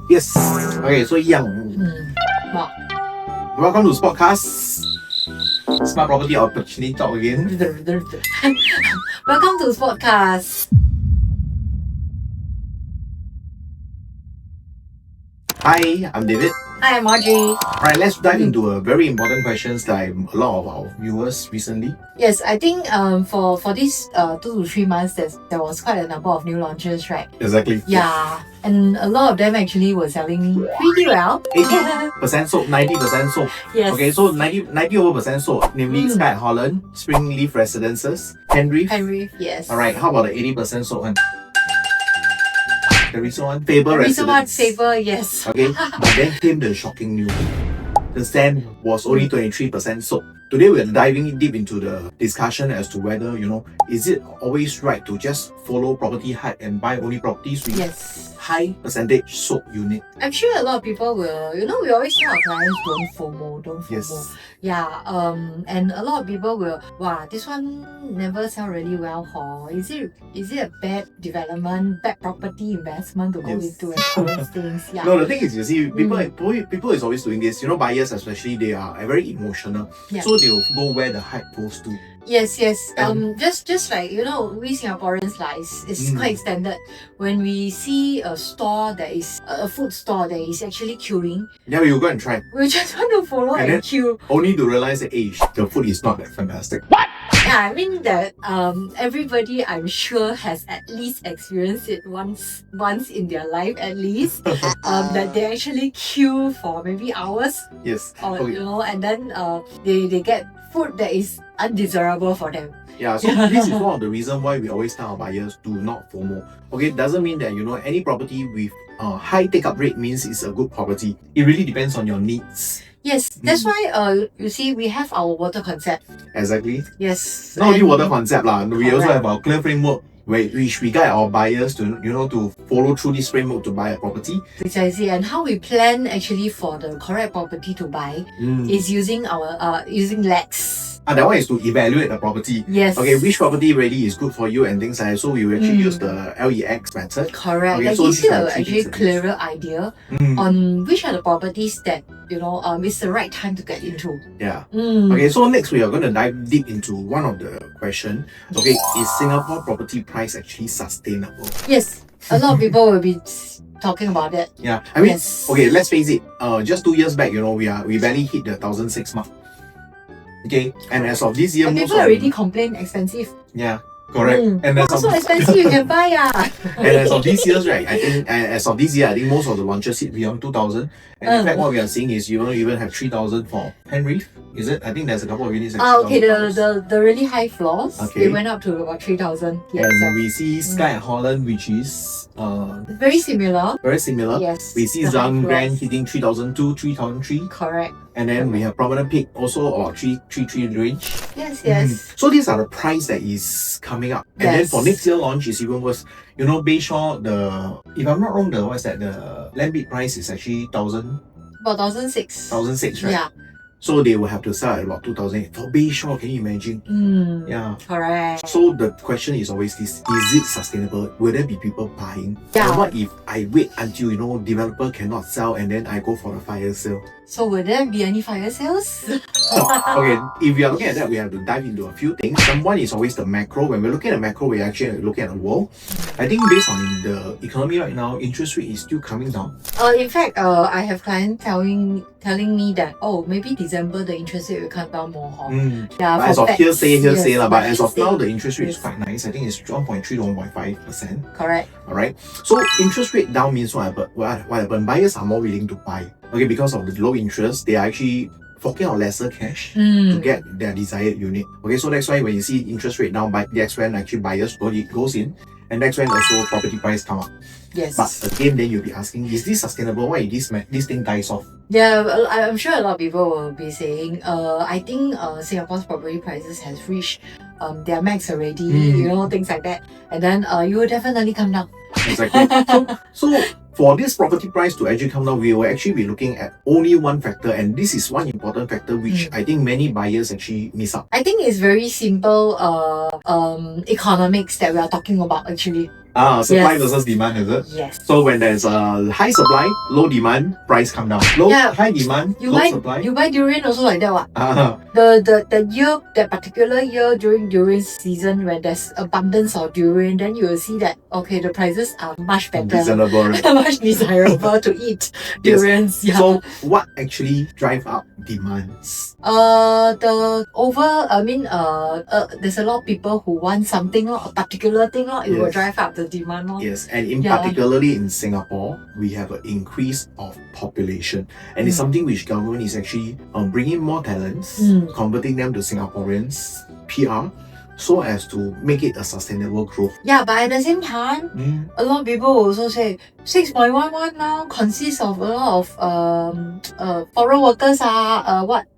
Yes. Okay, so Yang, Wow. welcome to Sportcast. Smart Property Opportunity Talk again. Welcome to Sportcast. Hi, I'm David. Hi, I'm Audrey. Alright, let's dive into a very important questions that a lot of our viewers recently. Yes, I think for these 2 to 3 months there was quite a number of new launches, right? Exactly. Yeah, and a lot of them actually were selling pretty well. 80% sold, 90% sold. Yes. Okay, so 90 over percent sold, namely Sky at Holland, Springleaf Residences, Penreef. Yes. Alright, how about the 80% sold one? The recent one, Faber recent one, Residence. Faber, yes. Okay, but then came the shocking news. The stand was only 23% sold. Today we're diving deep into the discussion as to whether, is it always right to just follow property hype and buy only properties with high percentage sold unit? I'm sure a lot of people will, we always tell our clients don't FOMO. Yes. Yeah, and a lot of people will, wow, this one never sell really well, or is it a bad development, bad property investment to go into and all those things? Yeah. No, the thing is, you see, people is always doing this. Buyers especially, they are very emotional, so they'll go where the hype goes to. Yes. Just like we Singaporeans, like it's quite standard. When we see a store that is a food store that is actually queuing, yeah, we'll go and try. We just want to follow and queue. Only to realize that the food is not that fantastic. What? Yeah, I mean that everybody, I'm sure, has at least experienced it once in their life at least. That they actually queue for maybe hours. Yes. Or and then they get food that is undesirable for them. Yeah, so this is one of the reasons why we always tell our buyers do not FOMO. Okay, it doesn't mean that any property with high take-up rate means it's a good property. It really depends on your needs. Yes, that's why you see we have our W.A.T.E.R concept. Exactly. Yes. Not only W.A.T.E.R concept lah, we also have our C.L.E.A.R framework, which we guide our buyers to to follow through this framework to buy a property. Precisely, and how we plan actually for the correct property to buy is using our using L.E.X. That one is to evaluate the property. Yes. Okay, which property really is good for you and things like that. So we will actually use the L.E.X method. Correct. Okay, that so gives you these are actually clearer idea on which are the properties that it's the right time to get into. Yeah. Okay, so next we are going to dive deep into one of the question. Okay, is Singapore property price actually sustainable? Yes. A lot of people will be talking about it. Yeah. I mean, okay, let's face it. Just 2 years back, we barely hit the 1,006 mark. Okay, and as of this year, and people already complain expensive. Yeah, correct. And as so expensive you can buy And as of this year, right? I think most of the launches hit beyond 2,000. And in fact, what we are seeing is you even have 3,000 for Penreef. Is it? I think there's a couple of units. Okay, the really high floors. Okay. They went up to about 3,000. Yes. And we see Sky at Holland, which is very similar. Very similar. Yes. We see Zhang Grand hitting 3,002, 3,003. Correct. And then we have Prominent Peak also about 3,333 range. Yes. So these are the price that is coming up. And then for next year launch is even worse. Bayshore, if I'm not wrong, the land bid price is actually 1,000. About 1,006. 1,006, right? Yeah. So they will have to sell at about 2,000 for Bayshore. Can you imagine? Yeah. Correct. So the question is always this: is it sustainable? Will there be people buying? Yeah. Or what if I wait until developer cannot sell and then I go for the fire sale? So will there be any fire sales? Okay, if we are looking at that, we have to dive into a few things. One is always the macro. When we're looking at macro, we're actually looking at the world. I think based on the economy right now, interest rate is still coming down. In fact, I have clients telling me that maybe December the interest rate will come down more. Yeah, but as of hearsay lah. But as of now, the interest rate is quite nice. I think it's 1.3 to 1.5%. Correct. Alright. So interest rate down means what happened? Buyers are more willing to buy. Okay, because of the low interest, they are actually forking out lesser cash to get their desired unit. Okay, so that's why when you see interest rate down, that's when actually buyers goes in, and that's when also property price come up. Yes. But again, then you'll be asking, is this sustainable? Why this thing dies off? Yeah, I'm sure a lot of people will be saying, I think Singapore's property prices has reached their max already, things like that. And then you will definitely come down. Exactly. So for this property price to actually come down, we will actually be looking at only one factor, and this is one important factor which I think many buyers actually miss out. I think it's very simple economics that we are talking about actually. Supply Yes. versus demand, is it? Yes. So when there's a high supply, low demand, price come down. High demand, low supply. You buy durian also like that what? Ah, The year, that particular year during durian season when there's abundance of durian, then you will see that okay, the prices are much better, reasonable, right? much desirable to eat durians. Yeah. So what actually drive up demands? There's a lot of people who want something, a particular thing, it will Yes. drive up the demand. Yes, and in Yeah. particularly in Singapore, we have an increase of population, and it's something which government is actually bringing more talents, converting them to Singaporeans, PR, so as to make it a sustainable growth. Yeah, but at the same time, a lot of people also say 6.11 now consists of a lot of foreign workers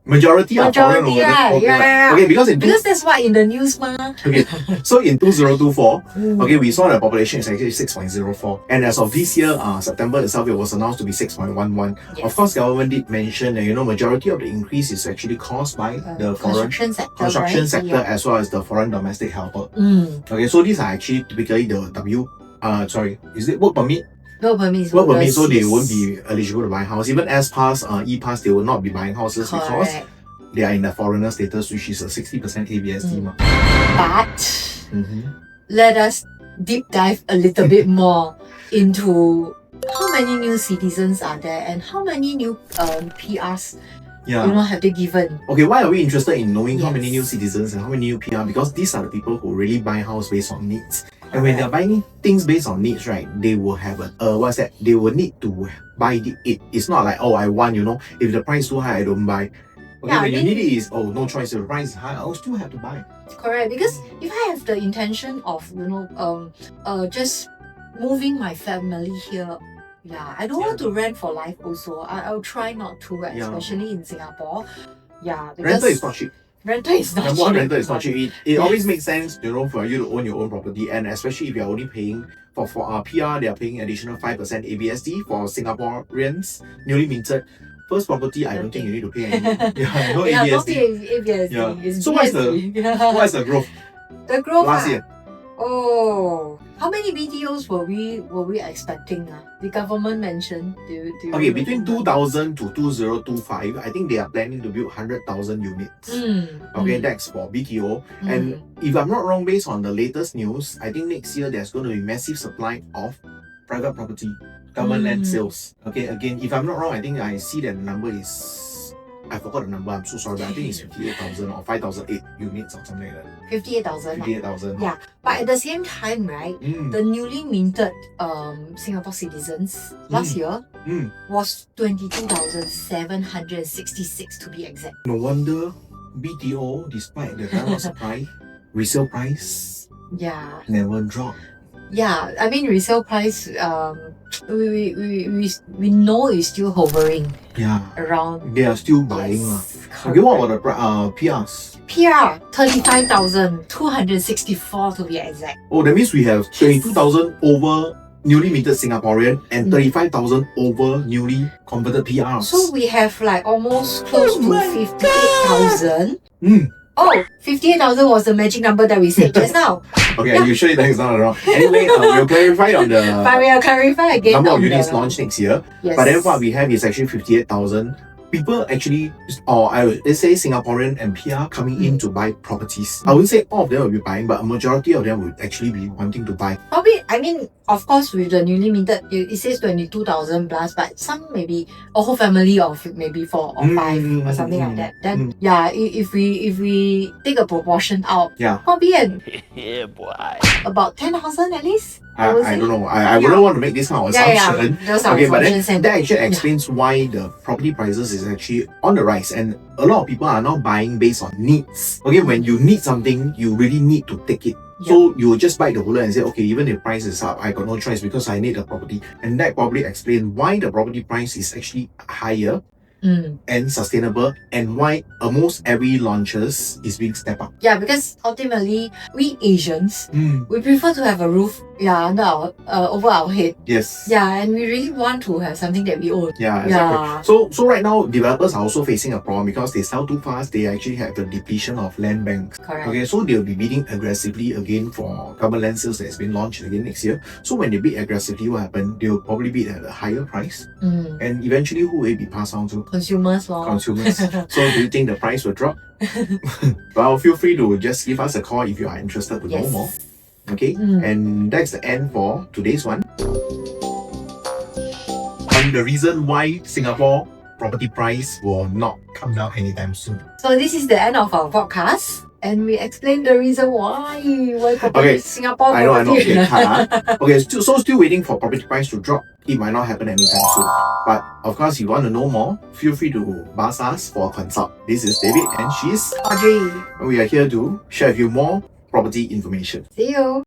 Majority are foreign majority, workers. right? Yeah. Okay, because that's what in the news okay, so in 2024, Mm. okay, we saw the population is actually 6.04, and as of this year, September itself, it was announced to be 6.11. Yes. Of course, government did mention that majority of the increase is actually caused by the foreign construction sector, right? as well as the foreign domestic helper. Mm. Okay, so these are actually typically the is it work permit? Work permit, Work permit, so they won't be eligible to buy house. Even S-Pass, E-Pass, they will not be buying houses because correct. they are in the foreigner status, which is a 60% ABSD. But Mm-hmm. let us deep dive a little bit more into how many new citizens are there and how many new PRs Yeah. have they given. Okay, why are we interested in knowing how many Yes. new citizens and how many new PR? Because these are the people who really buy house based on needs. And when they're buying things based on needs, right, they will have they will need to buy it. It's not like, I want, if the price is too high, I don't buy. Okay, Yeah, when you need it is, no choice, if the price is high, I'll still have to buy. Correct, because if I have the intention of just moving my family here, I don't want to rent for life also. I'll try not to, especially in Singapore. Yeah, because Rental is not cheap. rental is not Number one, cheap. rental is not cheap. It always makes sense, for you to own your own property, and especially if you're only paying for PR, they are paying additional 5% ABSD for Singaporeans, newly minted. First property, I don't think you need to pay any. No ABSD. Not ABSD. Yeah. It's So what's the growth the growth last year? Oh, how many BTOs were we expecting? The government mentioned. Do you Okay, between remember? 2000 to 2025, I think they are planning to build 100,000 units. Okay, that's for BTO. And if I'm not wrong, based on the latest news, I think next year there's going to be massive supply of private property, government land sales. Okay, again, if I'm not wrong, I think I see that the number is, I forgot the number, I'm so sorry, but I think it's 58,000 or 5,008 units or something like that. 58,000. 58,000. Yeah, but at the same time, right, the newly minted Singapore citizens last year was 22,766 to be exact. No wonder BTO, despite the kind of supply, resale price Yeah. never drop. Yeah, I mean resale price we know is still hovering around. They are still buying. Yes, Okay, what about the PRs? PR 35,264 to be exact. Oh, that means we have 22,000 over newly minted Singaporean and 35,000 over newly converted PRs. So we have like almost close to 58,000. Oh, 58,000 was the magic number that we said just now. Okay, are you sure that is not wrong? Anyway, we'll clarify on the But we'll clarify again number of on units the- launched next year. Yes. But then what we have is actually 58,000 people actually, or let's say Singaporean and PR coming in to buy properties. I wouldn't say all of them will be buying, but a majority of them would actually be wanting to buy. Probably, I mean, of course, with the newly minted, it says 22,000 plus, but some maybe a whole family of maybe 4 or 5 or something like that. Then, if we take a proportion out, probably about 10,000 at least. I don't know. I wouldn't want to make this kind of assumption. Those are Okay, but then assumptions. that actually explains why the property prices is actually on the rise, and a lot of people are now buying based on needs. Okay, when you need something, you really need to take it. So you will just bite the bullet and say, okay, even if the price is up, I got no choice because I need a property. And that probably explains why the property price is actually higher and sustainable, and why almost every launches is being stepped up. Yeah, because ultimately we Asians, we prefer to have a roof under our over our head. Yes. Yeah, and we really want to have something that we own. Yeah, exactly. So right now developers are also facing a problem because they sell too fast. They actually have the depletion of land banks. Correct. Okay, so they'll be bidding aggressively again for government land sales that has been launched again next year. So when they bid aggressively, what happen? They'll probably bid at a higher price, and eventually who will it be passed on to? Consumers, Consumers. So do you think the price will drop? Well, feel free to just give us a call if you are interested to know more. Okay, and that's the end for today's one. On the reason why Singapore property price will not come down anytime soon. So this is the end of our podcast, and we explained the reason why Singapore I know. property. Okay, still waiting for property price to drop. It might not happen anytime soon. But of course, if you want to know more, feel free to buzz us for a consult. This is David and she's Audrey. We are here to share with you more property information. See you.